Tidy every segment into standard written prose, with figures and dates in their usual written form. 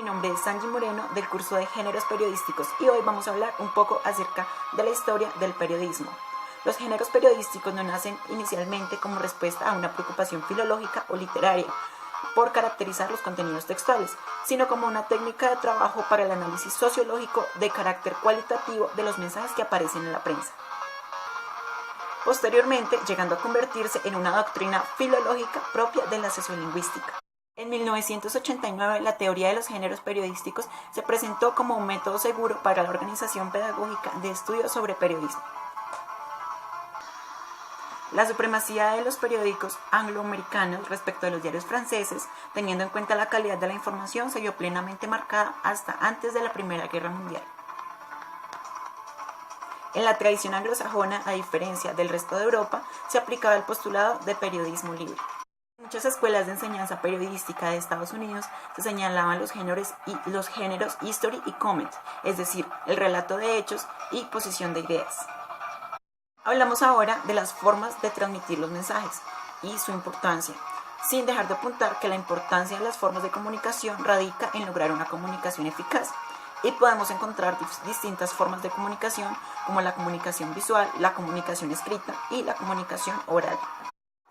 Mi nombre es Angie Moreno del curso de Géneros Periodísticos y hoy vamos a hablar un poco acerca de la historia del periodismo. Los géneros periodísticos no nacen inicialmente como respuesta a una preocupación filológica o literaria por caracterizar los contenidos textuales, sino como una técnica de trabajo para el análisis sociológico de carácter cualitativo de los mensajes que aparecen en la prensa. Posteriormente, llegando a convertirse en una doctrina filológica propia de la sociolingüística. En 1989, la teoría de los géneros periodísticos se presentó como un método seguro para la organización pedagógica de estudios sobre periodismo. La supremacía de los periódicos angloamericanos respecto de los diarios franceses, teniendo en cuenta la calidad de la información, se vio plenamente marcada hasta antes de la Primera Guerra Mundial. En la tradición anglosajona, a diferencia del resto de Europa, se aplicaba el postulado de periodismo libre. En muchas escuelas de enseñanza periodística de Estados Unidos se señalaban los géneros history y comment, es decir, el relato de hechos y posición de ideas. Hablamos ahora de las formas de transmitir los mensajes y su importancia, sin dejar de apuntar que la importancia de las formas de comunicación radica en lograr una comunicación eficaz. Y podemos encontrar distintas formas de comunicación, como la comunicación visual, la comunicación escrita y la comunicación oral.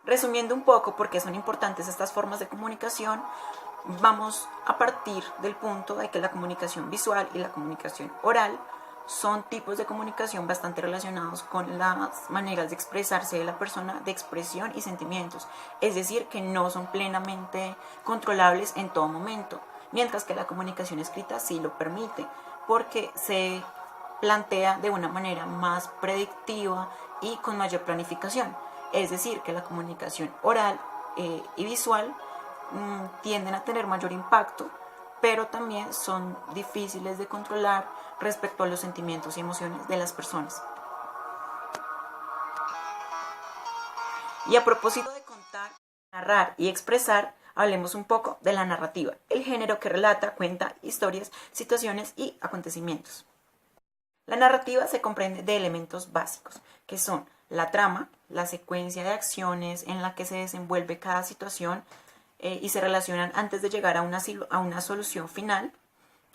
Resumiendo un poco por qué son importantes estas formas de comunicación, vamos a partir del punto de que la comunicación visual y la comunicación oral son tipos de comunicación bastante relacionados con las maneras de expresarse de la persona, de expresión y sentimientos, es decir, que no son plenamente controlables en todo momento, mientras que la comunicación escrita sí lo permite, porque se plantea de una manera más predictiva y con mayor planificación. Es decir, que la comunicación oral y visual tienden a tener mayor impacto, pero también son difíciles de controlar respecto a los sentimientos y emociones de las personas. Y a propósito de contar, narrar y expresar, hablemos un poco de la narrativa, el género que relata, cuenta historias, situaciones y acontecimientos. La narrativa se comprende de elementos básicos, que son la trama, la secuencia de acciones en la que se desenvuelve cada situación y se relacionan antes de llegar a una solución final,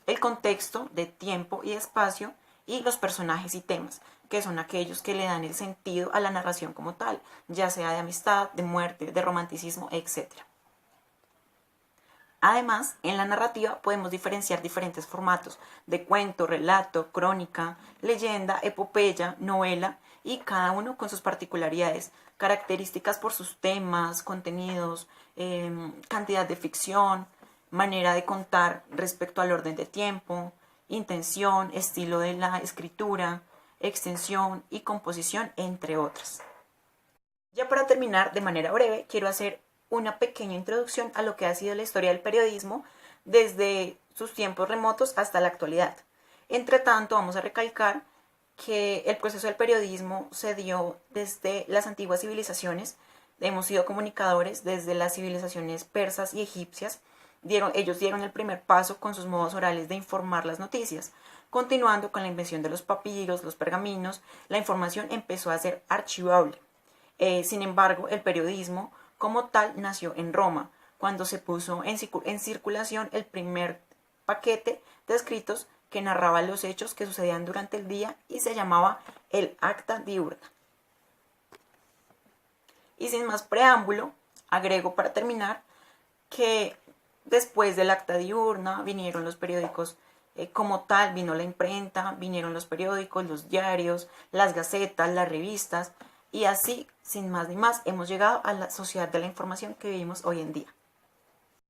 el contexto de tiempo y espacio y los personajes y temas, que son aquellos que le dan el sentido a la narración como tal, ya sea de amistad, de muerte, de romanticismo, etc. Además, en la narrativa podemos diferenciar diferentes formatos de cuento, relato, crónica, leyenda, epopeya, novela, y cada uno con sus particularidades, características por sus temas, contenidos, cantidad de ficción, manera de contar respecto al orden de tiempo, intención, estilo de la escritura, extensión y composición, entre otras. Ya para terminar, de manera breve, quiero hacer una pequeña introducción a lo que ha sido la historia del periodismo desde sus tiempos remotos hasta la actualidad. Entre tanto, vamos a recalcar que el proceso del periodismo se dio desde las antiguas civilizaciones. Hemos sido comunicadores desde las civilizaciones persas y egipcias. Ellos dieron el primer paso con sus modos orales de informar las noticias. Continuando con la invención de los papiros, los pergaminos, la información empezó a ser archivable. Sin embargo, el periodismo como tal nació en Roma, cuando se puso en circulación el primer paquete de escritos que narraba los hechos que sucedían durante el día y se llamaba el Acta Diurna. Y sin más preámbulo, agrego para terminar que después del Acta Diurna vinieron los periódicos como tal, vino la imprenta, vinieron los periódicos, los diarios, las gacetas, las revistas, y así, sin más ni más, hemos llegado a la sociedad de la información que vivimos hoy en día.